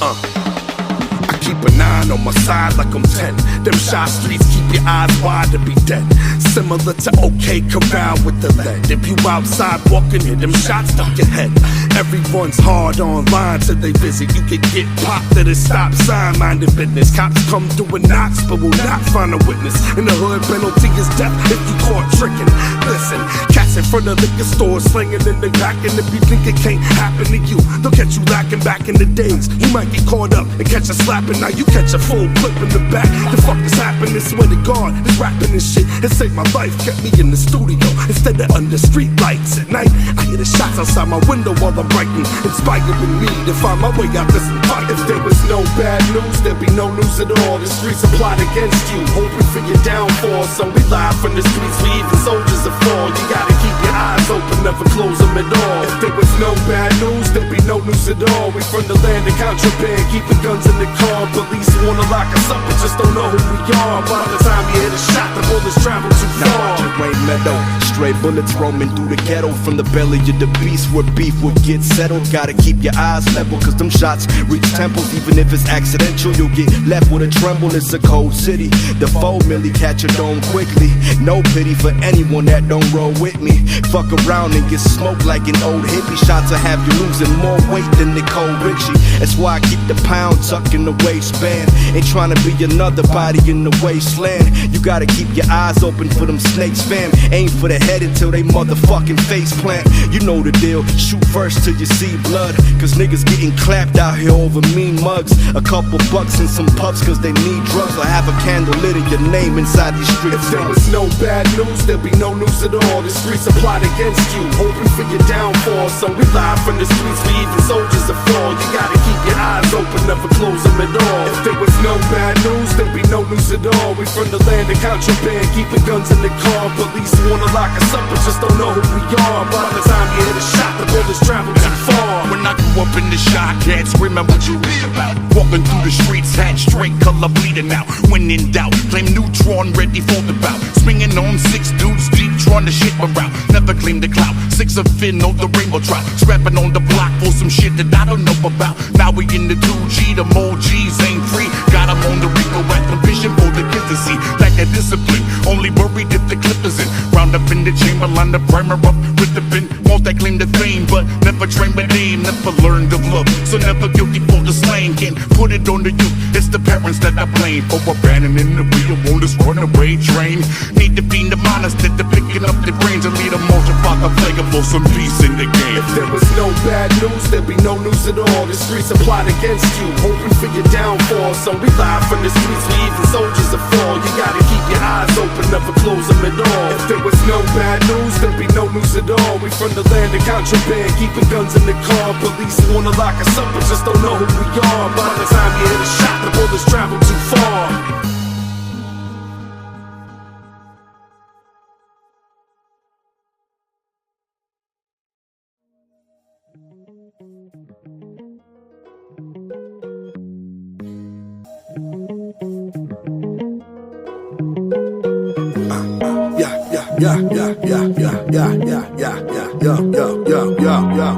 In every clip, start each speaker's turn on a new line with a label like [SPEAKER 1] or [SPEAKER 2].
[SPEAKER 1] I keep a 9 on my side like I'm 10. Them shot streets keep your eyes wide to be dead. Similar to OK Corral with the lead. If you outside walking, hit them shots stuck your head. Everyone's hard online till they visit. You can get popped at a stop sign, minding business. Cops come doing knocks, but will not find a witness. In the hood, penalty is death if you caught tricking. Listen, cats in front of liquor stores slinging in the back, and if you think it can't happen to you, they'll catch you lacking back in the days. You might get caught up and catch a slapping. Now you catch a full clip in the back. The fuck is happening? Swear to God, this rapping and shit has saved my life. Kept me in the studio instead of under street lights at night. I hear the shots outside my window while I'm writing, inspiring me to find my way out this fight. If there was no bad news, there'd be no news at all. The streets are plot against you, hoping for your downfall. So we live from the streets, we even soldiers are fall. You gotta keep your eyes open, never close them at all. If there was no bad news, there'd be no news at all. We from the land of contraband, keeping guns in the car. Police wanna lock us up, but just don't know who we are. By the time you hit a shot, the bullets travel too far.
[SPEAKER 2] Rain meadow, stray bullets roaming through the ghetto. From the belly of the beast where beef would get settled. Gotta keep your eyes level, cause them shots reach temples. Even if it's accidental, you'll get left with a tremble. It's a cold city, the foe merely catch a dome quickly. No pity for anyone that don't roll with me. Fuck around and get smoked like an old hippie. Shots will have you losing more weight than Nicole Richie. That's why I keep the pound tucked in the waistband. Ain't trying to be another body in the wasteland. You gotta keep your eyes open for them snakes, fam. Aim for the head until they motherfucking face plant. You know the deal, shoot first till you see blood. Cause niggas getting clapped out here over mean mugs. A couple bucks and some puffs cause they need drugs. Or have a candle lit of your name inside these streets.
[SPEAKER 1] If there was no bad news, there'd be no news at all. The streets are plot against you, hoping for your downfall. So we live from the streets, we even soldiers are fall. You gotta keep your eyes open, never close them at all. If there was no bad news, there'd be no news at all. We from the land of contraband, keeping guns in the car. Police wanna lock us up, but just don't know who we are. By the time you hit a shot, the bullets travel too far.
[SPEAKER 3] When I grew up in the shot, can't screaming what you read about. Walking through the streets, hat straight, color bleeding out. When in doubt, claim neutron, ready for the bout. Swinging on 6 dudes deep, trying to shit around. Never claim the clout, 6 of fin, know the rainbow trout. Scrapping on the block for some shit that I don't know about. Now we in the 2G, the more G's ain't free. Got them on the Rico at the vision for the kids to see. Lack of discipline, only worried if the clip is in. Round up in the chamber, line the primer up with the bin. Won't that claim the fame, but never train with aim. Never learned of love, so never guilty for the slang. Can't put it on the youth, it's the parents that I blame. For abandoning the wheel on this runaway train. Need to be the minors that they're picking up their brains and lead a motion block a player for some peace in the game.
[SPEAKER 1] If there was no bad news, there'd be no news at all. The streets are plot against you, hoping for your downfall. So we live from the streets, we even soldiers are fall. You gotta keep your eyes open, never close them at all. If there was no bad news, there'd be no news at all. We from the land of contraband, keeping guns in the car. Police wanna lock us up, but just don't know who we are. By the time you hit a shot, the bullets travel too far.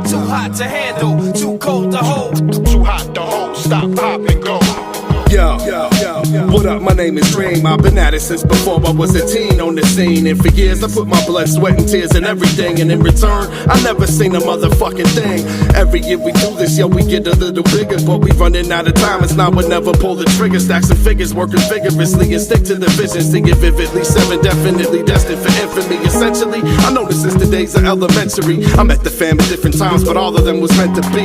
[SPEAKER 4] Too hot to handle, too cold to hold.
[SPEAKER 3] Too hot to hold, stop, pop, and go.
[SPEAKER 1] Yo, what up, my name is Dream. I've been at it since before I was a teen on the scene. And for years I put my blood, sweat, and tears in everything. And in return, I never seen a motherfucking thing. Every year we do this, yo, we get a little bigger. But we running out of time, it's now we never pull the trigger. Stacks of figures, working vigorously and stick to the vision. See it vividly, 7 definitely destined for infamy. Essentially, I know this since the days of elementary. I met the fam at different times, but all of them was meant to be.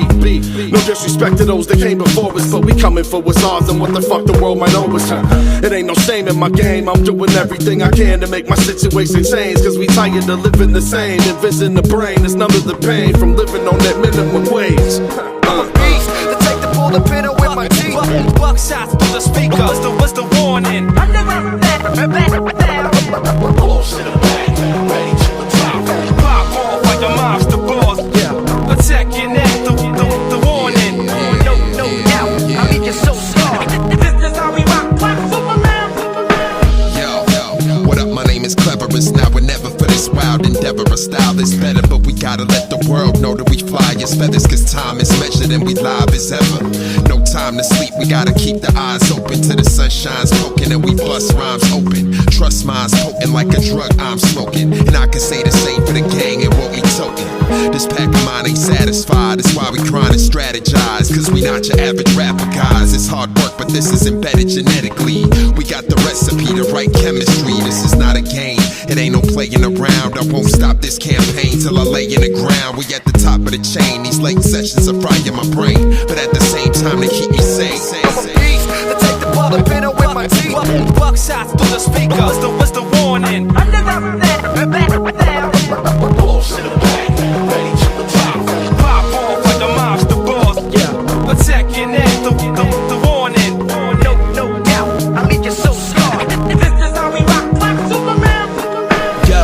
[SPEAKER 1] No disrespect to those that came before us, but we coming for what's ours and what the fuck the world might owe us. It ain't no shame in my game, I'm doing everything I can to make my situation change. Cause we tired of living the same, envision the brain, it's none of the pain from living on that minimum wage.
[SPEAKER 4] I'm a beast, to take the pull the pin with my teeth. Buckshots through the speaker, what's the warning? I never close to the back, ready to attack. Pop off like the mobster boss, attack your neck, the warning. No doubt, I make it so smart. This is how we rock, black Superman.
[SPEAKER 5] Yo, what up, my name is Cleverest. Now or never for this wild endeavor. A style is better, but we gotta let the world know that we fly as feathers. Cause time is measured and we live as ever. forever. No time to sleep, we gotta keep the eyes open till the sun shines poking and we bust rhymes open. Trust mine's potent like a drug I'm smoking, and I can say the same for the gang and what we toting. This pack of mine ain't satisfied, that's why we trying to strategize, cause we not your average rapper guys. It's hard work, but this is embedded genetically. We got the recipe, the right chemistry. This is not a game, it ain't no playing around. I won't stop this campaign till I lay in the ground. We at the top of the chain, these late sessions are frying my brain, but at the same time they keep me sane.
[SPEAKER 4] I'm a beast that take the ball and pin it with my teeth. Buckshots through the speakers, what's the warning? Bullshit back, ready to attack. Pop off like the mobster boss. Attacking at the warning. No doubt, I leave you so scarred. This is how we rock like Superman.
[SPEAKER 2] Yo,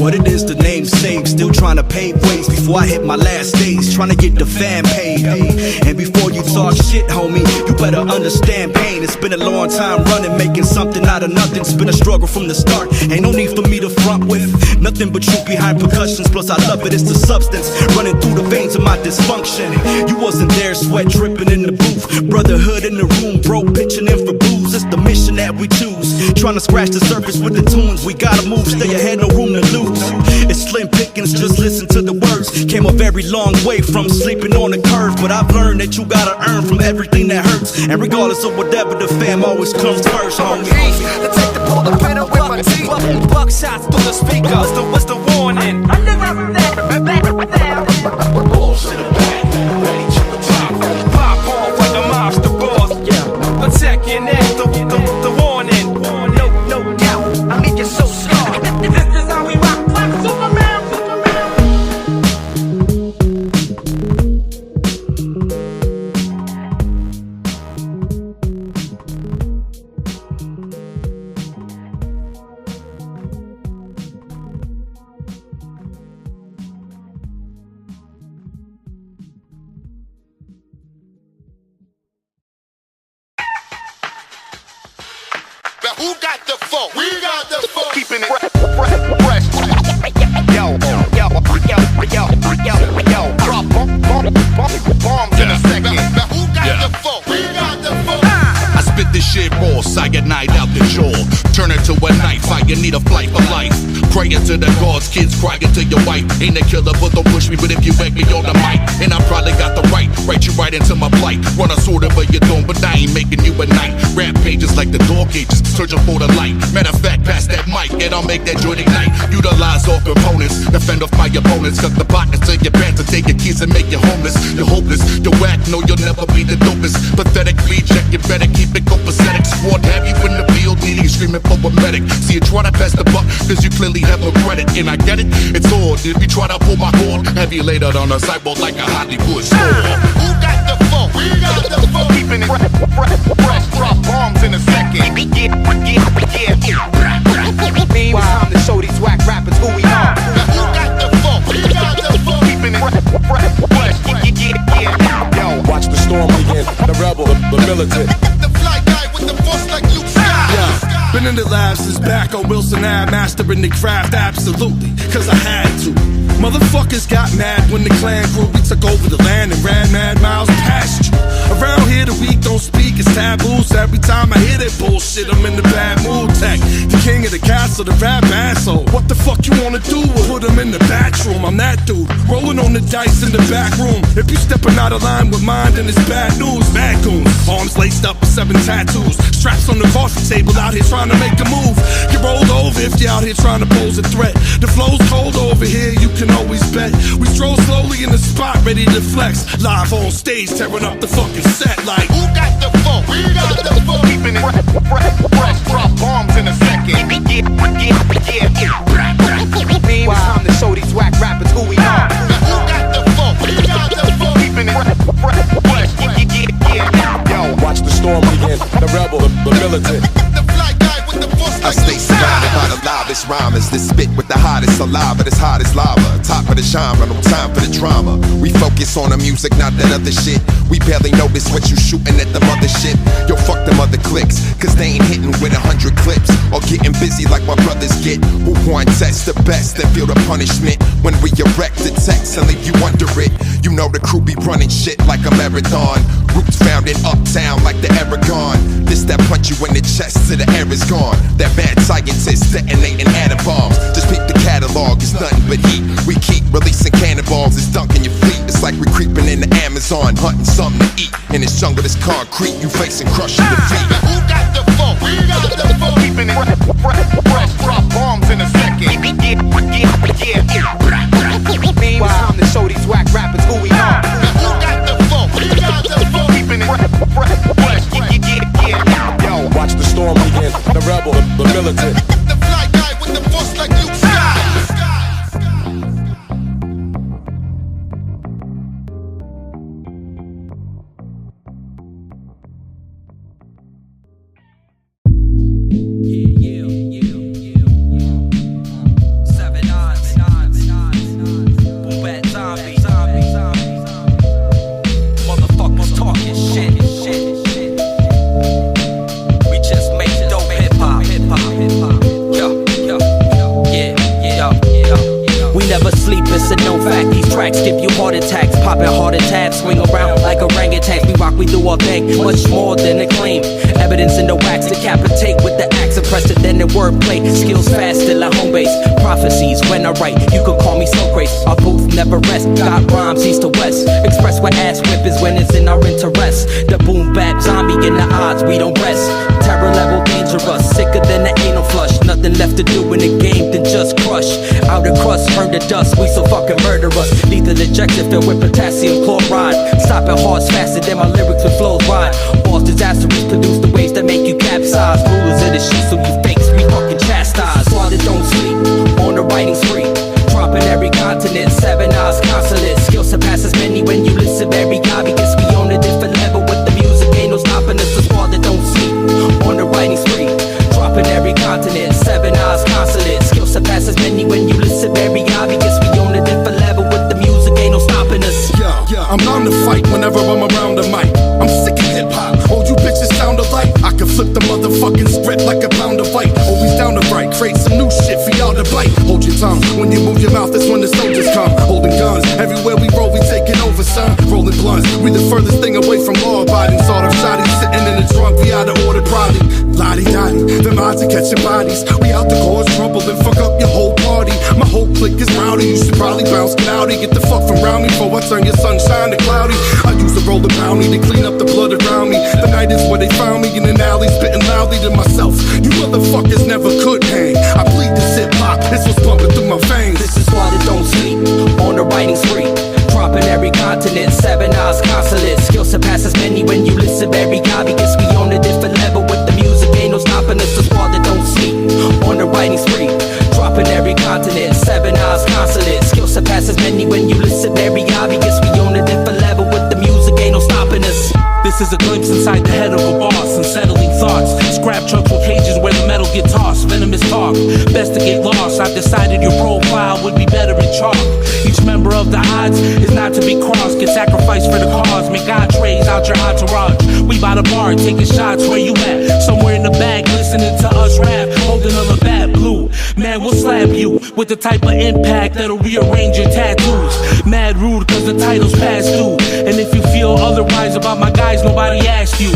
[SPEAKER 2] what it is the name saves. Still trying to pave ways before I hit my last days. Trying to get the fam paid. And before you talk shit, homie, you better understand pain. It's been a long time running, making something out of nothing. It's been a struggle from the start. Ain't no need for me to front with nothing but truth behind percussions. Plus I love it, it's the substance running through the veins of my dysfunction. You wasn't there, sweat dripping in the booth. Brotherhood in the room, bro, pitching in for blues. It's the mission that we choose. Trying to scratch the surface with the tunes. We gotta move, stay ahead, no room to lose. It's slim pickings, just listen to the words. Came a very long way from sleeping on the curve, but I've learned that you gotta earn from everything that hurts. And regardless of whatever, the fam always comes first, homie.
[SPEAKER 4] That take the ball and pin it with my teeth. Buckshots through the speakers, what's the warning? Bullshit back, ready to attack. Pop off like the mobster boss. Attacking at the warning. No doubt, I leave you so scarred. This is how we rock like Superman.
[SPEAKER 3] Who got the phone? We got the phone. Keeping it fresh. Yo. Drop bombs in a second. Now who got the phone? We got the phone. I spit this shit raw, cyanide out the jaw. Turn it to a knife, you need a flight for life. Praying to the gods, kids crying to your wife. Ain't a killer, but don't push me, but if you whack me on the mic, and I probably got the right, write you right into my plight. Run a sword over your dome, but I ain't making you a knight. Rap pages like the door cages, searching for the light. Matter of fact, pass that mic, and I'll make that joint ignite. Utilize all components, defend off my opponents. Cut the pockets to your pants and take your keys and make you homeless. You're hopeless, you're whack, no, you'll never be the dopest. Pathetically check, you better keep it copacetic. Squad have you in the field, needing screaming for a medic. See you try to pass the buck, cause you clearly have no credit. And I get it, it's odd. If you try to pull my cord, have you laid out on a sidewalk like a Hollywood store. Who got the phone? We got the phone. Keeping it fresh, drop bombs in a second.
[SPEAKER 4] It's time to show these whack rappers who we are.
[SPEAKER 3] Who got the phone? We got the phone. Keeping it fresh.
[SPEAKER 6] Yo, watch the storm begin. The rebel, the militant.
[SPEAKER 3] The fly guy with the force like Luke Skywalker.
[SPEAKER 1] Been in the lab since back on Wilson Ave, mastering the craft, absolutely, cause I had to. Motherfuckers got mad when the clan grew. We took over the land and ran mad miles past you. Around here the weak don't speak, it's taboos. Every time I hear that bullshit, I'm in the bad mood. Tech, the king of the castle, the rap asshole. What the fuck you wanna do? Put him in the bathroom, I'm that dude. Rolling on the dice in the back room. If you stepping out of line with mine, then it's bad news. Bad goons, arms laced up with 7 tattoos. Straps on the coffee table, out here trying to make a move. Get rolled over if you're out here trying to pose a threat. The flow's cold over here, you can always bet. We stroll slowly in the spot, ready to flex. Live on stage, tearing up the fucking set like.
[SPEAKER 3] Who got the phone? We got the phone. Keeping it fresh, drop bombs in a second.
[SPEAKER 4] It's time to show these whack rappers who we are.
[SPEAKER 3] Who got the phone? We got the phone. Keeping it fresh.
[SPEAKER 6] Yo, watch the storm begin. The rebel, the militant.
[SPEAKER 3] The fly guy with the force
[SPEAKER 5] I
[SPEAKER 3] like
[SPEAKER 5] stay
[SPEAKER 3] Luke
[SPEAKER 5] surrounded by
[SPEAKER 3] Skywalker.
[SPEAKER 5] the loudest rhymers that spit with the hottest saliva that's hot as lava. Top of the genre, no time for the drama. We focus on the music, not that other shit. We barely notice what you shooting at the mothership. Yo, fuck them other clicks, cause they ain't hitting with 100 clips or getting busy like my brothers get. Who want test the best and feel the punishment when we erect the text and leave you under it. You know the crew be running shit like a marathon. Roots found in uptown like the Aragon. This that punch you in the chest till the air is gone. That mad scientist detonating atom bombs. Just peep the catalog, it's nothing but heat. We keep releasing cannonballs, it's dunking your feet. It's like we're creeping in the Amazon, hunting something to eat. In this jungle that's concrete, you facing crushing defeat.
[SPEAKER 3] Who got the phone? We got the phone. Keeping it fresh, drop bombs in a second.
[SPEAKER 7] Time to show these whack rappers who we are.
[SPEAKER 3] Who got the phone? We got the phone. Keeping it fresh.
[SPEAKER 6] Yo, watch the storm begin. The rebel, the militant.
[SPEAKER 3] The fly guy with the force like Luke Skywalker.
[SPEAKER 8] Much more than acclaim. Evidence in the wax, decapitate with the axe. Unprecedented wordplay, skills fast till at home base. Prophecies when I write, you could call me Snow Grace. Our booth never rest, got rhymes east to west. Express what ass whippers when it's in our interest. The boom bap zombie in the odds, we don't rest. Terror level dangerous, sicker than the anal flush. Nothing left to do in the game than just crush. Outer crust, burn to dust, we so fucking murderous. Lethal injected filled with potassium chloride. Stopping hearts faster than my lyrics with flows wide. False disasters produce the waves that make you capsize. Rulers of the sheet, so you fakes we fucking chastise. While they don't sleep, on the writing spree. Dropping every continent, 7 eyes consulate. Skill surpasses many when you listen very obvious. We on a different level with the music, ain't no stopping us. The squad that don't sleep, on the writing spree. Dropping every continent, 7 eyes consulate. Skill surpasses many when you listen very obvious. We on a different level with the music, ain't no stopping us.
[SPEAKER 1] Yeah, I'm bound to fight whenever I'm around the mic. I'm sick of hip-hop, all you bitches sound alike. I can flip the motherfucking script like a pound of white. Always down to write, create some new shit for y'all to bite. Hold your tongue, when you move your mouth, that's when the soldiers come. Holding guns, everywhere we roll, we taking over, son. Rolling blunts, we the furthest thing away from law-abiding. Sort of shotty sitting in the trunk, we out of order, probably. Lottie-dottie, them odds are catching bodies. We out to cause trouble and fuck up your whole party. My whole clique is rowdy, you should probably bounce, get outy. Get the fuck from round me before I turn your sunshine to cloudy. I used to roll the bounty to clean up the blood around me. The night is where they found me in an alley, spitting loudly to myself. You motherfuckers never could hang. I bleed this hip-hop, this was pumping through my veins.
[SPEAKER 8] This is why they don't sleep, on the writing spree. Dropping every continent, 7 eyes consulate. Skill surpasses many when you listen very obvious. We on a different level with the music, ain't no stopping us. The squad that don't sleep, on the writing spree. Dropping every continent, 7 eyes consulate. Skill surpasses many when you listen very obvious. We on a different level with the music, ain't no stopping us.
[SPEAKER 9] This is a glimpse inside the head of a boss. Unsettling thoughts, scrap trucks with cages where the metal get tossed. Venomous talk, best to get lost. I've decided your profile would be better in chalk. Each member of the odds is not to be crossed. Get sacrificed for the cause, make entrees out your entourage. We by the bar, taking shots, where you at? Somewhere in the back, listening to us rap. Holding on the bat blue, man, we'll slap you with the type of impact that'll rearrange your tattoos. Mad rude cause the title's past due. And if you feel otherwise about my guys, nobody asked you.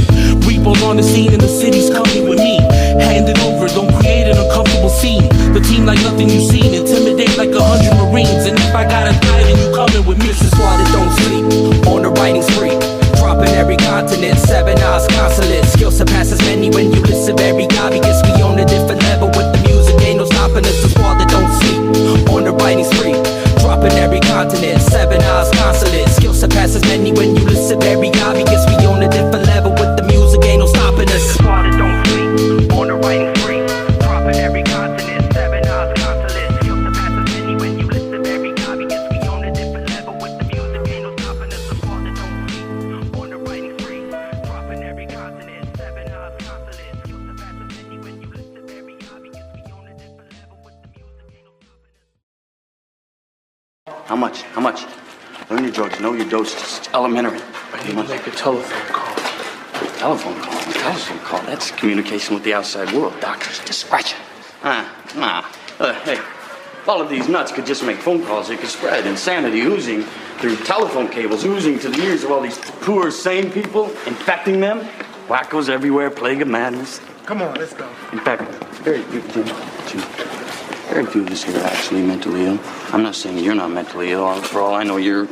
[SPEAKER 9] Repo's on the scene and the city's coming with me. Hand it over, don't create an uncomfortable scene. The team like nothing you've seen, intimidate like 100 Marines. And if I gotta die, then you coming with me.
[SPEAKER 8] This is why they don't sleep, on the writing spree. Dropping every continent, 7 eyes consulate. Skill surpasses many when you listen very obvious. We on a different level with the music, ain't no stopping us. The squad that don't sleep, on the writing spree. Dropping every continent, 7 eyes consulate. Skill surpasses many when you listen very obvious. We on a different level with the music, ain't no stopping us. The squad that don't sleep, on the writing spree. Dropping every continent, 7 eyes consulate. Skill surpasses many when you listen very obvious. We on a different level with the music, ain't no stopping us. The squad that don't sleep, on the writing spree. Dropping every continent, 7 eyes consulate. Skill surpasses many when you listen very obvious. We on a different level with the music, ain't no stopping us.
[SPEAKER 10] How much? Learn your drugs, know your dose, just elementary.
[SPEAKER 11] I need to make a telephone call.
[SPEAKER 10] Telephone call? That's communication with the outside world. Doctors, discretion. Hey, all of these nuts could just make phone calls. It could spread. Insanity oozing through telephone cables, oozing to the ears of all these poor, sane people, infecting them. Wackos everywhere, plague of madness.
[SPEAKER 11] Come on, let's go.
[SPEAKER 10] In fact, very few of us here are actually mentally ill. I'm not saying you're not mentally ill. For all I know, you're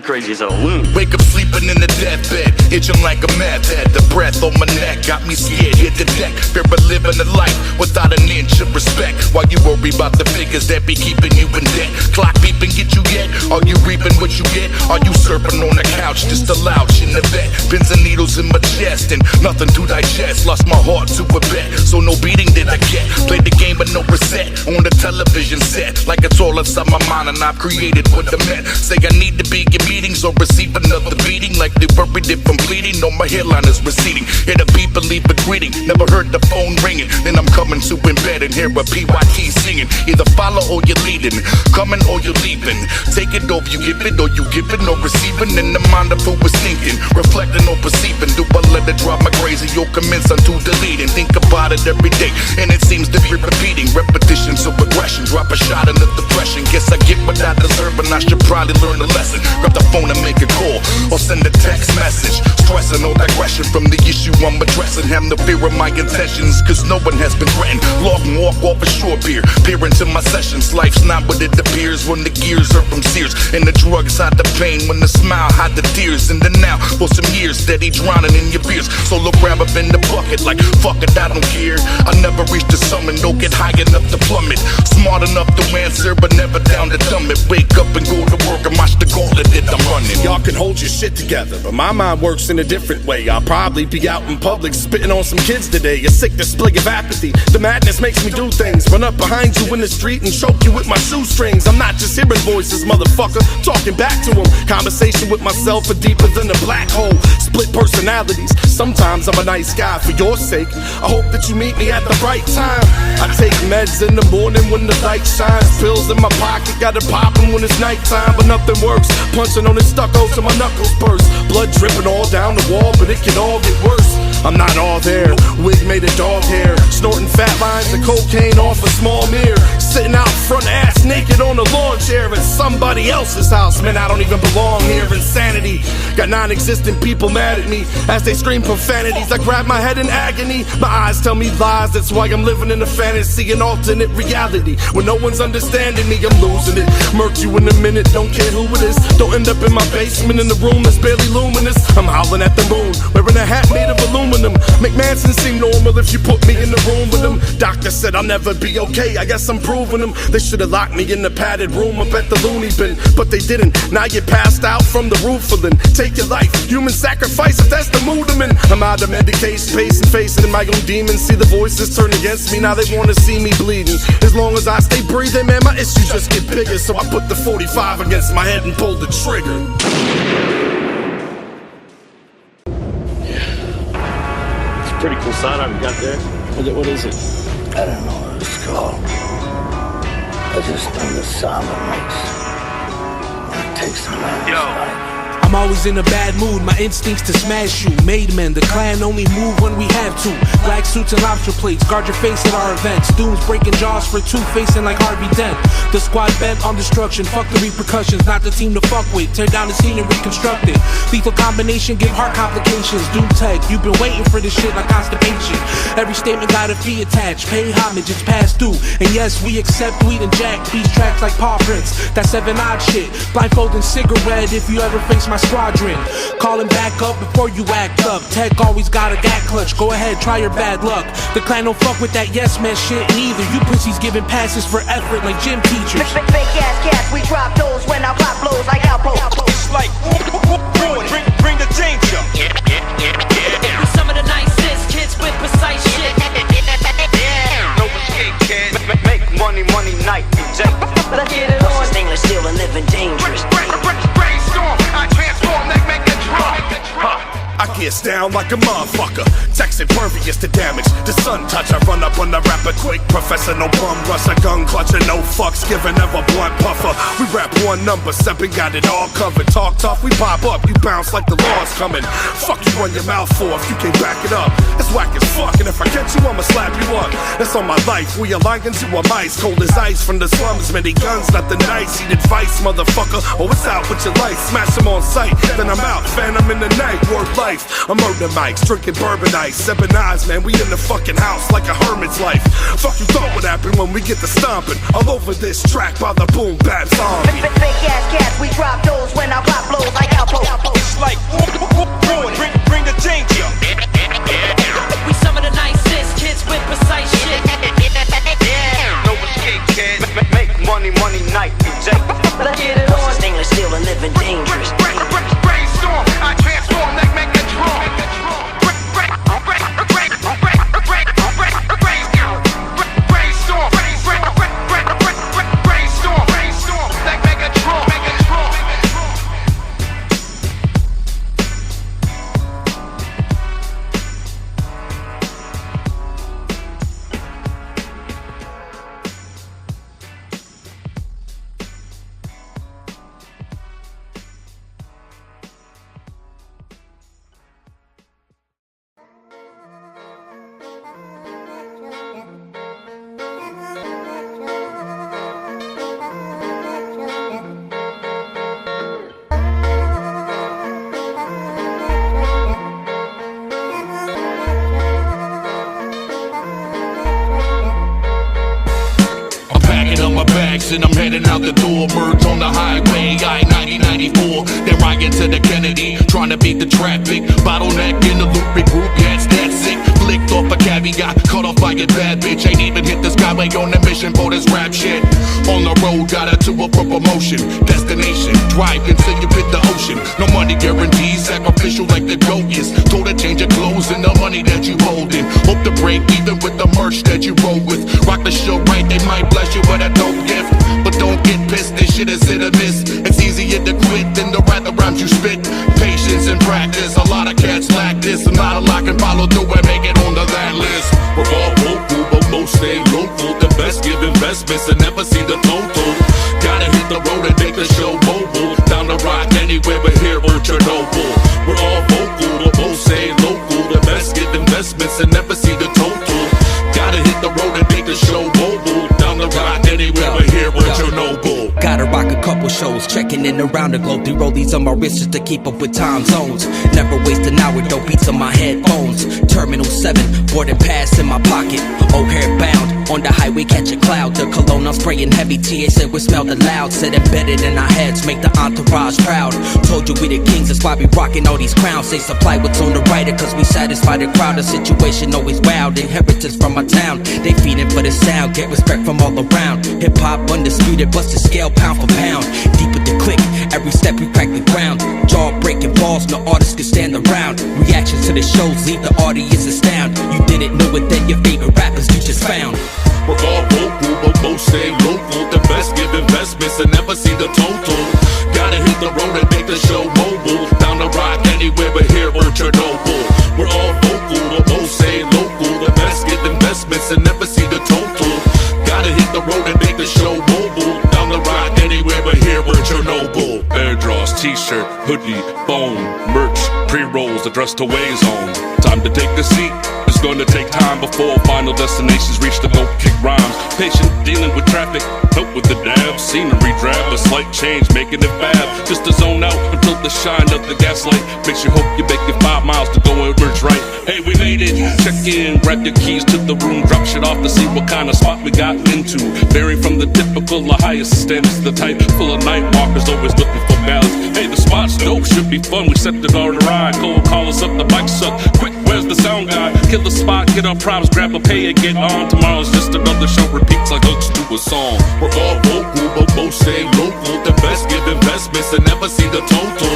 [SPEAKER 10] crazy as a loon.
[SPEAKER 3] Wake up sleeping in the deathbed, itching like a meth head. The breath on my neck got me scared, hit the deck. Fear of living a life without an inch of respect. While you worry about the figures that be keeping you in debt. Clock beeping, get you yet? Are you reaping what you get? Are you surfing on the couch, just a louch in the vet? Pins and needles in my chest and nothing to digest. Lost my heart to a bet, so no beating did I get. Played the game but no reset on the television set. Like it's all inside my mind and I've created what I meant. Say I need to be in meetings or receive another beating. Like they worried if I'm bleeding. No, my hairline is receding. Hit a beep and leave a greeting. Never heard the phone ringing. Then I'm coming to in bed and hear a PYT singing. Either follow or you're leading, coming or you're leaving. Take it or you give it, or you give it or receiving. In the mind of who was thinking, reflecting or perceiving. Do I let it drive my crazy or commence unto deleting? Think about it every day and it seems to be repeating. Repetition, so aggression, drop a shot into depression. Guess I get what I deserve and I should probably learn a lesson. Grab the phone and make a call or send a text message. Stressing or digression from the issue I'm addressing. Have no fear of my intentions, cause no one has been threatened. Long walk off a short pier, peer into my sessions. Life's not what it appears when the gears are from Sears. And the drugs hide the pain when the smile hide the tears. And then now, for some years, steady drowning in your fears. Solo grab up in the bucket like, fuck it, I don't care. I never reach the summit, don't get high enough to plummet. Smart enough to answer, but never down to dumb it. Wake up and go to work and watch the gauntlet that I'm running.
[SPEAKER 1] Y'all can hold your shit together, but my mind works in a different way. I'll probably be out in public spitting on some kids today. A sick display of apathy. The madness makes me do things. Run up behind you in the street and choke you with my shoestrings. I'm not just hearing voices, motherfucker, talking back to them. Conversation with myself are deeper than a black hole. Split personalities. Sometimes I'm a nice guy for your sake. I hope that you meet me at the right time. I take meds in the morning when the light shines. Pills in my pocket, gotta pop them when it's nighttime. But nothing works. Punching on the stucco till my knuckles burst. Blood dripping all down the wall, but it can all get worse. I'm not all there, wig made of dog hair. Snorting fat lines of cocaine off a small mirror. Sitting out front ass naked on a lawn chair at somebody else's house. Man, I don't even belong here. Insanity got non-existent people mad at me as they scream profanities. I grab my head in agony. My eyes tell me lies, that's why I'm living in a fantasy, an alternate reality. When no one's understanding me, I'm losing it. Murk you in a minute, don't care who it is. Don't end up in my basement in the room that's barely luminous. I'm howling at the moon, wearing a hat made of aluminum. McManson seemed normal if you put me in the room with him. Doctor said I'll never be okay, I guess I'm proving them. They should've locked me in the padded room up at the loony bin, but they didn't. Now you passed out from the roof of them. Take your life, human sacrifice if that's the mood I'm in. I'm out of medication, facing my own demons. See the voices turn against me, now they wanna see me bleeding. As long as I stay breathing, man, my issues just get bigger. So I put the 45 against my head and pulled the trigger.
[SPEAKER 12] Pretty cool sidearm you got there. What is it?
[SPEAKER 13] I don't know what it's called. I just know the sound it makes. It takes a man's life.
[SPEAKER 9] I'm always in a bad mood, my instincts to smash you. Made men, the clan only move when we have to. Black suits and lobster plates, guard your face at our events. Dooms breaking jaws for two, facing like Harvey Dent. The squad bent on destruction, fuck the repercussions. Not the team to fuck with, tear down the scene and reconstruct it. Lethal combination, give heart complications. Doom tech, you've been waiting for this shit like constipation. Every statement got a fee attached, pay homage, it's past due. And yes, we accept weed and jack, these tracks like paw prints. That 7-odd shit, blindfolding cigarette if you ever face my squadron. Calling back up before you act up. Tech always got a gat clutch. Go ahead, try your bad luck. The clan don't fuck with that yes man shit neither. You pussies giving passes for effort like gym teachers.
[SPEAKER 14] Fake ass cats, we drop those when our pop blows like Alpo.
[SPEAKER 4] It's like bring the danger.
[SPEAKER 15] Some of the nicest kids with precise shit.
[SPEAKER 4] No escape, kid. Make money night.
[SPEAKER 14] Let's get it on.
[SPEAKER 15] Stainless steel and living dangerous.
[SPEAKER 4] Brainstorm. I transform, make a drop.
[SPEAKER 1] I gets down like a motherfucker. Text impervious to damage. The sun touch, I run up on the rapper quick. Professor, no bum rush, a gun clutcher, no fucks given, ever blunt puffer. We rap one number, seven, got it all covered. Talk tough, we pop up, you bounce like the law's coming. Fuck you run your mouth for if you can't back it up. It's whack as fuck, and if I catch you, I'ma slap you up. That's on my life, we are lions, you are mice. Cold as ice from the slums, many guns, nothing nice. Eat advice, motherfucker, oh it's out with your life. Smash them on sight, then I'm out. Phantom in the night, word life. I'm murder mics, drinking bourbon ice. Seven eyes, man, we in the fucking house like a hermit's life. Fuck you thought would happen when we get to stomping all over this track by the boom bap song.
[SPEAKER 14] Fake ass cats, we drop those when I pop blows like Alpo.
[SPEAKER 4] It's like bring the danger.
[SPEAKER 15] We some of the nicest kids with precise shit.
[SPEAKER 7] No escape, kid. Make money, night.
[SPEAKER 14] Let's get it on.
[SPEAKER 15] Stainless steel and living dangerous.
[SPEAKER 7] Brainstorm, I transform like Megatron.
[SPEAKER 3] And I'm heading out the door, birds on the highway, I-90-94. Then I get to the Kennedy, trying to beat the traffic. Bottleneck in the loop, regroup, yeah, it's that sick. Flicked off a cabbie, got cut off by a bad bitch. Ain't even hit the skyway on a mission for this rap shit. On the road, got a tour for promotion. Destination, drive until you hit the ocean. No money guarantees, sacrificial like the goat is. Told to change your clothes and the money that you holding. Hope to break even with the merch that you roll with. Rock the show right, they might bless you with a dope gift. But don't get pissed, this shit is hit or miss. It's easier to quit than to write the rhymes you spit. Patience and practice, a lot of cats lack this. And not a lot can follow through and make it on the land list. We're all vocal, but most stay local. The best give investments and never see the total. Gotta hit the road and make the show mobile. Down the rock anywhere but here or Chernobyl. We're all vocal, but most stay local. The best give investments and never see the total. Gotta hit the road and make the show mobile. Down the rock anywhere but here or Chernobyl.
[SPEAKER 8] Gotta rock a couple shows, checking in around the globe. 3 rollies on my wrist just to keep up with time zones. Never waste an hour, dope beats on my headphones. Terminal 7, boarding pass in my pocket. O'Hare bound, on the highway catch a cloud. The cologne I'm spraying heavy, TA said we smelled it loud. Said embedded in our heads, make the entourage proud. Told you we the kings, that's why we rocking all these crowns. They supply what's on the writer, cause we satisfy the crowd. The situation always wild, inheritance from my town. They feeding for the sound, get respect from all around. Hip-hop undisputed, bust the scale pound for pound. Deep with the click, every step we crack the ground. Jaw breaking balls, no artist can stand around. Reactions to the shows leave the audience astounded. You didn't know it then, your favorite rappers you just found.
[SPEAKER 3] We're all vocal, but most stay local. The best give investments and never see the total. Gotta hit the road and make the show mobile. Down the rock anywhere but here or Chernobyl. We're all vocal, but most stay local. The best give investments and never see the total. Gotta hit the road and make the show mobile. Down the rock anywhere but here or Chernobyl.
[SPEAKER 16] Bear draws, t-shirt, hoodie, phone, merch, pre-rolls addressed to Wayzone. Time to take the seat. It's gonna take time before final destinations reach the goal. Kick rhymes, patient dealing with traffic, help with the dab, scenery drab, a slight change, making it fab. Just to zone out until the shine of the gaslight makes you hope you make it 5 miles to go and merge right. Hey, we made it. Check in, grab your keys to the room, drop shit off to see what kind of spot we got into. Vary from the typical, the highest standards, the type full of night walkers always looking for balance. Hey, the spot's dope, should be fun. We set it on the ride. Cold call us up, the bike's up. Quick, where's the sound guy? Kill the spot, get our props, grab a pay and get on. Tomorrow's just another show, repeats like hooks to a song.
[SPEAKER 3] We're all vocal, but most stay local. The best give investments and never see the total.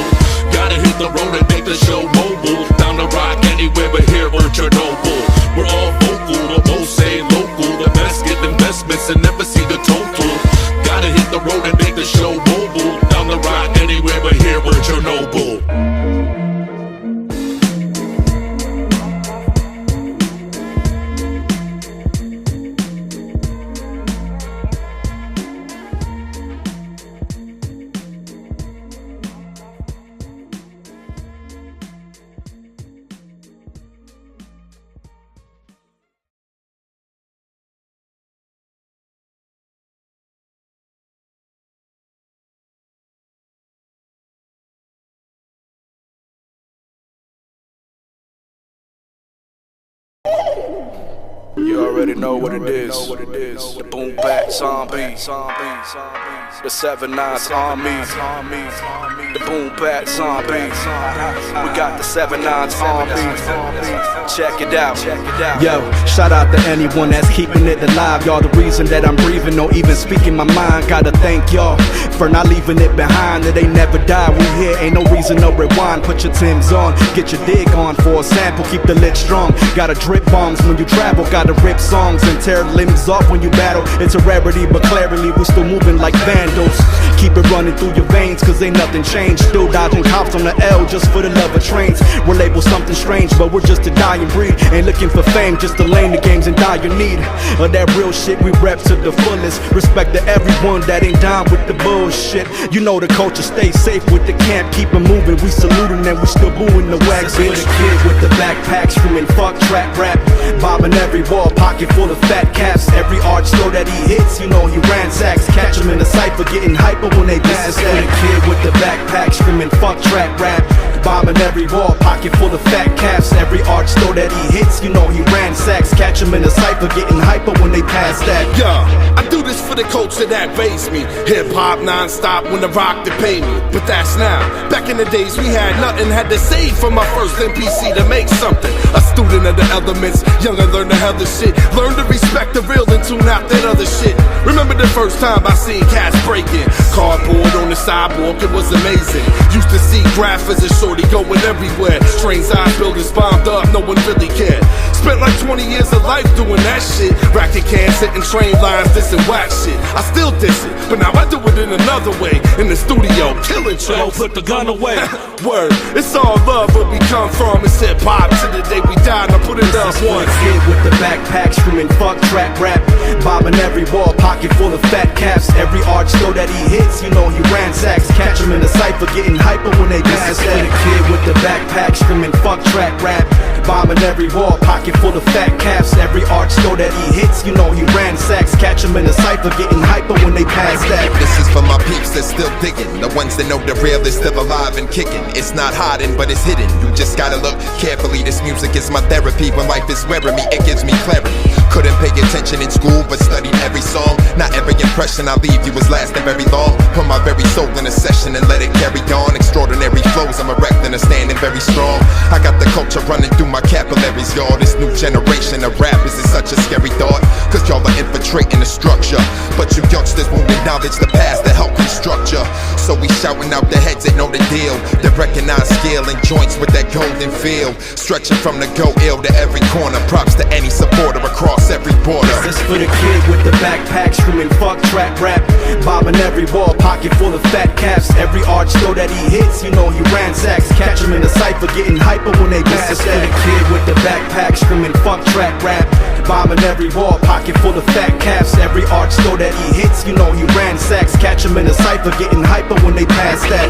[SPEAKER 3] Gotta hit the road and make the show mobile. Down the rock anywhere but here or Chernobyl. We're all vocal, but most stay local. The best give investments and never see the total. Gotta hit the road and make the show mobile. Down the rock anywhere but here or Chernobyl.
[SPEAKER 2] You already know what it is. The boom bap zombies. The 7-9 armies. The boom bap zombies. We got the 7-9 armies. Check it out. Yo, shout out to anyone that's keeping it alive. Y'all the reason that I'm breathing or even speaking my mind. Gotta thank y'all for not leaving it behind. It ain't never died. We here, ain't no reason to rewind. Put your Timbs on, get your dig on for a sample. Keep the lit strong. Gotta drip bombs when you travel. Gotta rip songs and tear limbs off when you battle. It's a rarity, but clearly we still moving like vandals. Keep it running through your veins, cause ain't nothing changed. Still dodging cops on the L just for the love of trains. We're labeled something strange, but we're just a dying breed. Ain't looking for fame, just to lane the games and die your need of that real shit. We rep to the fullest. Respect to everyone that ain't down with the bullshit. You know the culture, stay safe with the camp. Keep it moving, we saluting and we still booing the wax. Bitch, kid with the backpack screaming fuck trap rap. Bobbing every wall, pocket full of fat caps. Every art store that he hits, you know he ransacks. Catch him in the cypher getting hyper when they pass that. The kid with the backpack screaming fuck trap rap. Bombing every wall, pocket full of fat caps. Every art store that he hits, you know he ransacks. Catch him in the cypher getting hyper when they pass that.
[SPEAKER 1] Yeah, I do this for the culture that raised me. Hip-hop non-stop when the rock to pay me. But that's now. Back in the days we had nothing. Had to save for my first MPC to make something. A student of the elements, young and learn the other shit. Learn to respect the real and tune out that other shit. Remember the first time I seen cats breaking cardboard on the sidewalk, it was amazing. Used to see graphers and shorty going everywhere. Trains, eyes, buildings bombed up, no one really cared. Spent like 20 years of life doing that shit. Racking cans, hitting train lines, dissing whack shit. I still diss it, but now I do it in another way. In the studio, killing tracks.
[SPEAKER 9] Put the gun away.
[SPEAKER 1] Word, it's all love where we come from. It's hip-hop to the day we die. Now put it up one.
[SPEAKER 2] Kid with the backpack screaming fuck trap rap. Bobbing every wall, pocket full of fat caps. Every art store that he hits, you know he ransacks. Catch him in the cypher getting hyper when they pass that. The kid with the backpack screaming fuck trap rap. Bombing every wall, pocket full of fat caps. Every art store that he hits, you know he ransacks. Catch him in the cypher getting hyper when they pass that.
[SPEAKER 5] This is for my peeps that's still digging. The ones that know the real is still alive and kicking. It's not hiding, but it's hidden. You just gotta look carefully. This music is my therapy. When life is wearing me, it gives me clarity. Couldn't pay attention in school, but studied every song. Not every impression I leave you was lasting very long. Put my very soul in a session and let it carry on. Extraordinary flows, I'm erect and standing very strong. I got the culture running through my capillaries, y'all. This new generation of rappers is such a scary thought, cause y'all are infiltrating the structure. But you youngsters won't acknowledge the past that helped construct ya. So we shouting out the heads that know the deal, that recognize skill and joints with that golden feel. Stretching from the go ill to every corner. Props to any supporter across every border.
[SPEAKER 2] This for the kid with the backpack screaming fuck trap rap. Bobbing every wall, pocket full of fat caps. Every art store that he hits, you know he ransacks. Catch him in the cypher getting hyper when they pass that. This for the kid with the backpack screaming fuck trap rap. Bombing every wall, pocket full of fat caps. Every art store that he hits, you know he ransacks. Catch him in the cypher getting hyper when they pass that.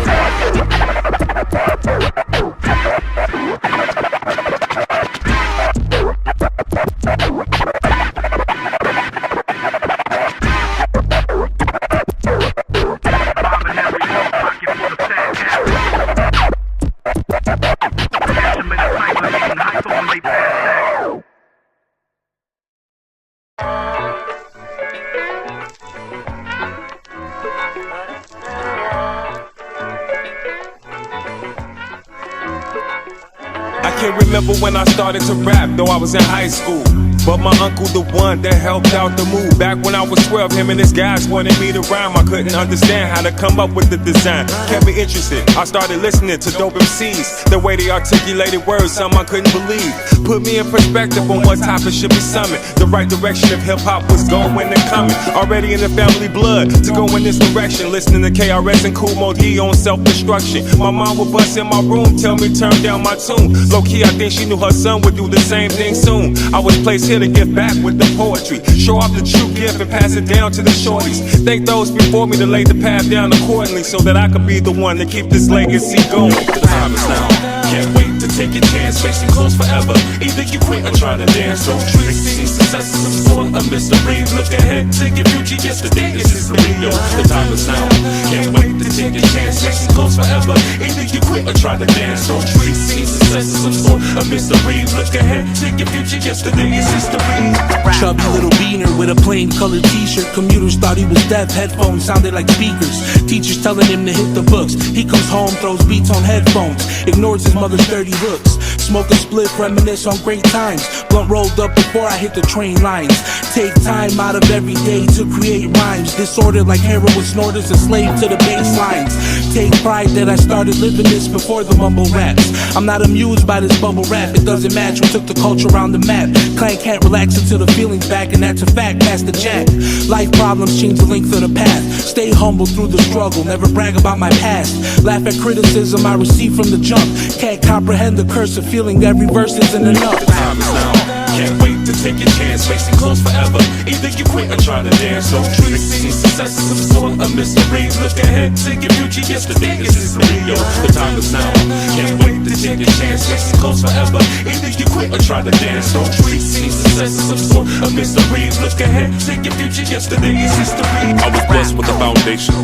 [SPEAKER 17] I can't remember when I started to rap, though I was in high school. But my uncle, the one that helped out the move. Back when I was 12, him and his guys wanted me to rhyme. I couldn't understand how to come up with the design. Kept me interested, I started listening to dope MCs. The way they articulated words, something I couldn't believe. Put me in perspective on what topic should be summoned. The right direction of hip-hop was going and coming. Already in the family blood to go in this direction. Listening to KRS and Kool Moe Dee on self-destruction. My mom would bust in my room, tell me turn down my tune. Low-key, I think she knew her son would do the same thing soon. I was placed here to give back with the poetry. Show off the true gift and pass it down to the shorties. Thank those before me to lay the path down accordingly, so that I could be the one to keep this legacy going.
[SPEAKER 9] The time is now. Can't wait to take a chance, facing close forever. Either you quit or try to dance. Those dreams see success is some sort of mystery. Look ahead to your future, yesterday is history. Yo, the time is now. Can't wait to
[SPEAKER 17] take a chance, chasing close forever. Either you quit or try to dance. Don't treat success as some sort of mystery. Look ahead, take your future, yesterday is history.
[SPEAKER 9] Chubby little beaner with a plain colored t-shirt. Commuters thought he was deaf, headphones sounded like speakers. Teachers telling him to hit the books. He comes home, throws beats on headphones, ignores his mother's dirty looks. Smoke a split, reminisce on great times. Blunt rolled up before I hit the train lines. Take time out of every day to create rhymes. Disordered like heroin snorters, a slave to the bass lines. Take pride that I started living this before the mumble raps. I'm not amused by this bubble rap, it doesn't match. We took the culture around the map. Clan can't relax until the feeling's back, and that's a fact, pass the jack. Life problems change the length of the path. Stay humble through the struggle, never brag about my past. Laugh at criticism I receive from the jump. Can't comprehend the curse of feeling every verse isn't enough.
[SPEAKER 17] The time is now. Can't wait to take a chance, facing close forever. Either you quit or try to dance. Don't treat success as some sort of mystery. Look ahead, take your future, yesterday is history. Yo, the time is now. Can't wait to take a chance, facing close forever. Either you quit or try to dance. Don't treat success as some sort of mystery. Look ahead, take your future, yesterday is history.
[SPEAKER 16] I was blessed with a foundation,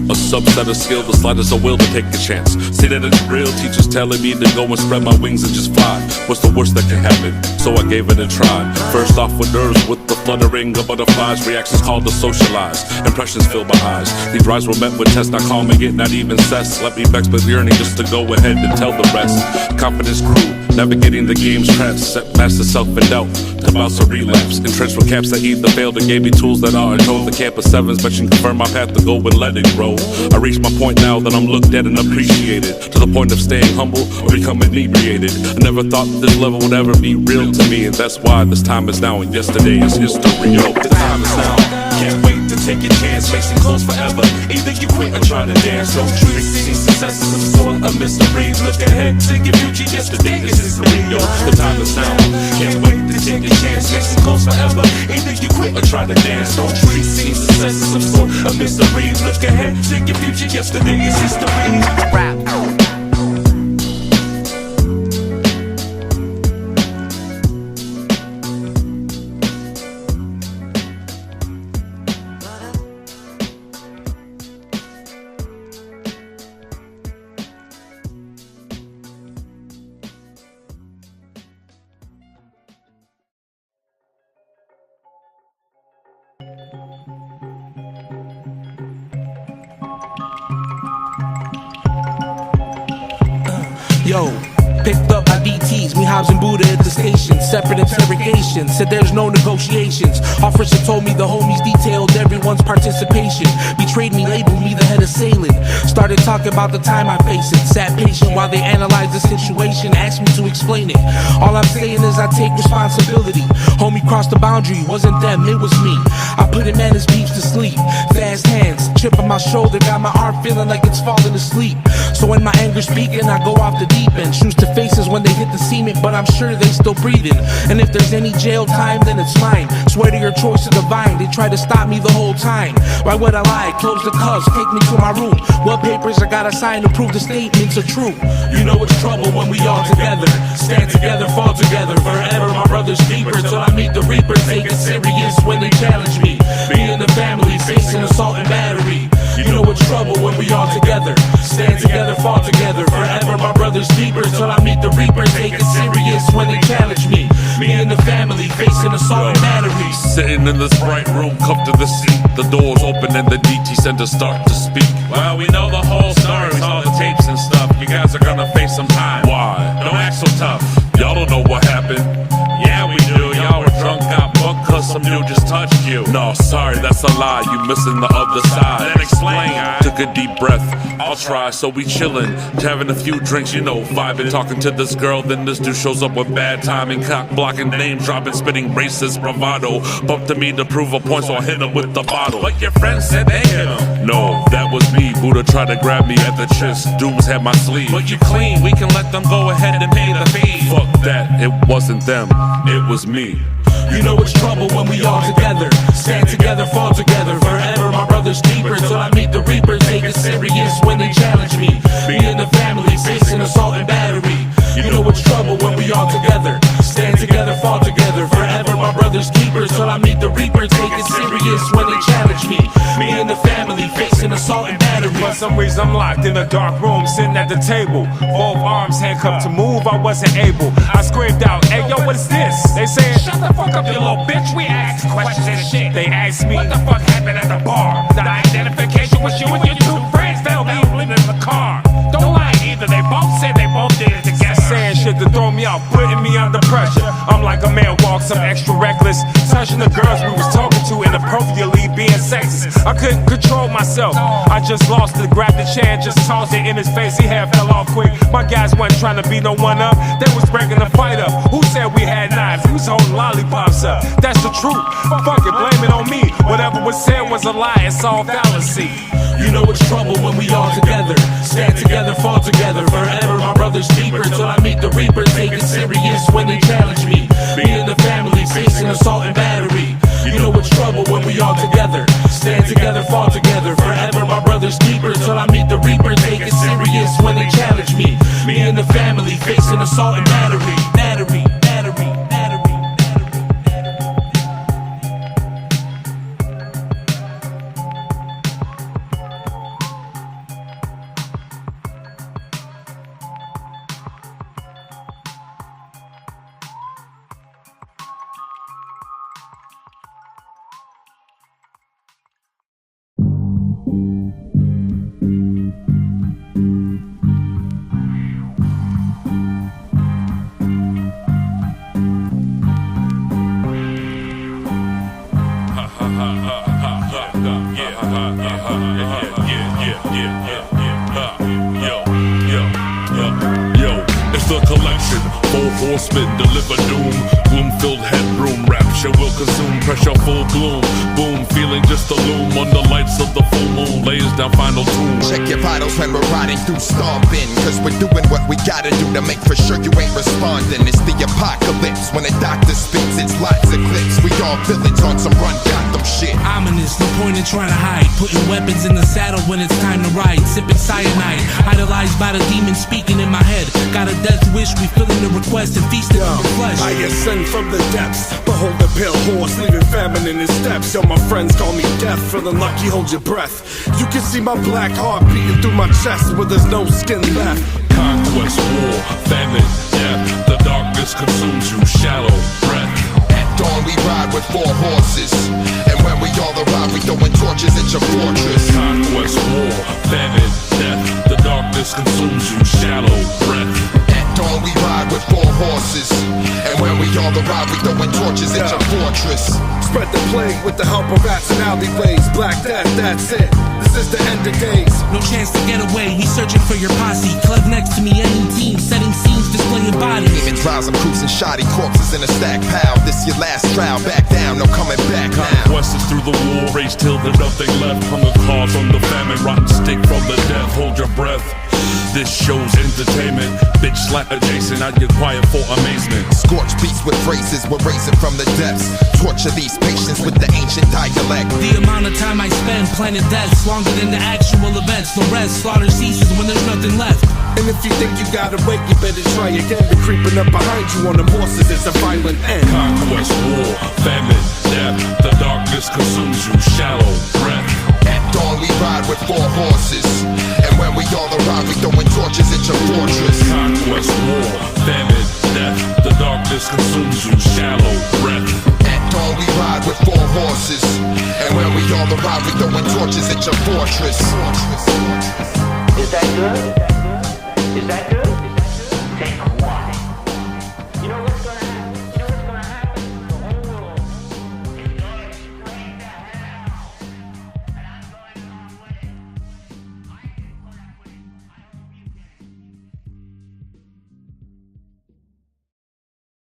[SPEAKER 16] a subset of skill, the slightest of will to take a chance. Say that it's real, teachers telling me to go and spread my wings and just fly. What's the worst that can happen? So I gave it a try. First off with nerves, with the fluttering of butterflies. Reactions called to socialize, impressions fill my eyes. These drives were met with tests, not calming it, not even cess. Let me vex with yearning just to go ahead and tell the rest. Confidence grew, navigating the game's traps. Set master self in doubt, to bounce a relapse. Entrenched with camps that either failed or gave me tools that are told. The camp of sevens, but you confirm my path to go and let it grow. I reached my point now that I'm looked at and appreciated, to the point of staying humble or become inebriated. I never thought this level would ever be real to me, and that's why this time is now and yesterday is history. Yo,
[SPEAKER 17] the time is now. Can't wait to take a chance, facing close forever. Either you quit or try to dance. Don't treat success as some sort of mystery. Look ahead, take your future, yesterday is history. Yo, the time is now. Can't wait to take a chance, facing close forever. Either you quit or try to dance. Don't treat success as some sort of mystery. Look ahead, take your future, yesterday is history. Rap.
[SPEAKER 9] Yo, picked up my DTs, me Hobbs and Buddha at the station. Separate interrogation, said there's no negotiations. Officer told me the homies detailed everyone's participation. Betrayed me, labeled me the head assailant. Started talking about the time I faced it. Sat patient while they analyzed the situation. Asked me to explain it. All I'm saying is I take responsibility. Homie crossed the boundary, wasn't them, it was me. I put him and his beefs to sleep. Fast hands, chip on my shoulder, got my arm feeling like it's falling asleep. So when my anger's speaking, I go off the deep end. Shoes to faces when they hit the cement, but I'm sure they still breathing. And if there's any jail time, then it's mine. Swear to your choice of divine, they try to stop me the whole time. Why would I lie? Close the cuffs, take me to my room. What papers I gotta sign to prove the statements are true? You know it's trouble when we all together. Stand together, fall together. Forever my brother's keeper till I meet the reaper. Take it serious when they challenge me. Me and the family facing assault and battery. You know it's trouble when we all together. Stand together, fall together. Forever my brother's keeper till I meet the reaper. Take it serious when they challenge me. Me and the family facing assault and battery.
[SPEAKER 16] Sitting in this bright room, cuffed to the seat. The doors open and the DT center start to speak.
[SPEAKER 18] Well, we know the whole story, all the tapes and stuff. You guys are gonna face some time.
[SPEAKER 16] Why?
[SPEAKER 18] Don't act so tough.
[SPEAKER 16] Y'all don't know what happened.
[SPEAKER 18] Yeah, we do. Y'all were drunk, got booked, cause some dude just touched you.
[SPEAKER 16] No, sorry, that's a lie. You missing the other side.
[SPEAKER 18] Then explain.
[SPEAKER 16] Took a deep breath. I'll try, so we chillin', having a few drinks, you know, vibing, talking to this girl. Then this dude shows up with bad timing, cock blocking, name dropping, spitting racist bravado. Bumped to me to prove a point, so I hit him with the bottle.
[SPEAKER 18] But your friends said they hit him.
[SPEAKER 16] No, that was me. Buddha tried to grab me at the chest. Dooms had my sleeve.
[SPEAKER 18] But you clean, we can let them go ahead and pay the fee.
[SPEAKER 16] Fuck that, it wasn't them, it was me.
[SPEAKER 9] You know it's trouble when we all together. Stand together, fall together. Forever my brother's keeper till I meet the reaper. Take it serious when they challenge me. Me and the family facing assault and battery. You know it's trouble when we all together. Stand together, fall together. Forever my brother's keeper till I meet the reaper. Take it serious when they challenge me. Me and the family facing facing assault and battery.
[SPEAKER 17] For some reason I'm locked in a dark room, sitting at the table. Both arms handcuffed to move, I wasn't able. I screamed out, hey yo, what is this? They saying, shut the fuck up, you little bitch. We asked questions and shit. They asked me, what the fuck happened at the bar? The identification was you and your two friends fell down in the car. Don't lie either, they both said they both did it together. Saying shit to throw me off, putting me under pressure. I'm like a man walks, I'm extra reckless. Touching the girls we was talking to inappropriately, being sexist. I couldn't control myself. I just lost it, grabbed the chair, just tossed it in his face. He had fell off quick. My guys wasn't trying to beat no one up. They was breaking the fight up. Who said we had knives? We was holding lollipops up. That's the truth. Fuck it, blame it on me. Whatever was said was a lie. It's all fallacy.
[SPEAKER 9] You know it's trouble when we all together. Stand together, fall together. Forever my brother's keeper till I meet the reaper. Take it serious when they challenge me. Me and the family facing assault and battery. You know it's trouble when we all together. Stand together, fall together. Forever my brother's keeper till I meet the reaper. Take it serious when they challenge me. Me and the family facing assault and battery. Battery, battery, battery.
[SPEAKER 16] The collection, 4 horsemen deliver doom. Gloom-filled headroom, rapture will consume. Pressure full gloom, boom, feeling just a loom. On the lights of the full moon, lays down final tune.
[SPEAKER 5] Check your vitals when we're riding through stomping, cause we're doing what we gotta do to make for sure you ain't responding. It's the apocalypse, when a doctor speaks, it's lots of clips. We all villains on some run Gotham shit.
[SPEAKER 9] Ominous, no point in trying to hide. Putting weapons in the saddle when it's time to ride. Sipping cyanide, idolized by the demon speaking in my head. Got a death wish, we filling the request and feasting on the flesh.
[SPEAKER 1] I ascend from the depths, behold the pale horse, leaving famine in his steps. Yo, my friends call me death, feeling lucky, hold your breath. You can see my black heart beating through my chest where there's no skin left.
[SPEAKER 16] Conquest, war, famine, death. The darkness consumes you, shallow breath.
[SPEAKER 5] At dawn we ride with 4 horses, and when we all arrive we throwing torches at your fortress.
[SPEAKER 16] Conquest, war, famine, death. The darkness consumes you, shallow breath.
[SPEAKER 5] Dawn we ride with 4 horses, and when we all arrive we throwing torches at your fortress.
[SPEAKER 1] Spread the plague with the help of rats and alleyways. Black death, that's it. This is the end of days.
[SPEAKER 9] No chance to get away, he's searching for your posse. Club next to me, any team, setting scenes, displaying bodies.
[SPEAKER 5] Demons rise, I'm cruising shoddy corpses in a stack pile. This your last trial, back down, no coming back now.
[SPEAKER 16] Conquest is through the war, race till there's nothing left. Hunger calls from the famine, rotten stick from the death. Hold your breath. This show's entertainment. Bitch slap adjacent, I get quiet for amazement.
[SPEAKER 5] Scorch beats with phrases, we're raising from the depths. Torture these patients with the ancient dialect.
[SPEAKER 9] The amount of time I spend planning deaths longer than the actual events. The rest, slaughter ceases when there's nothing left.
[SPEAKER 1] And if you think you got away, you better try again. They're creeping up behind you on the horses, it's a violent end.
[SPEAKER 16] Conquest, war, famine, death. The darkness consumes you, shallow breath.
[SPEAKER 5] At dawn we ride with 4 horses, and when we all arrive we throwing torches at your fortress.
[SPEAKER 16] Conquest, war, famine, death. The darkness consumes you, shallow breath.
[SPEAKER 5] At dawn we ride with 4 horses, and when we all arrive we throwing torches at your fortress.
[SPEAKER 14] Is that good? Is that good?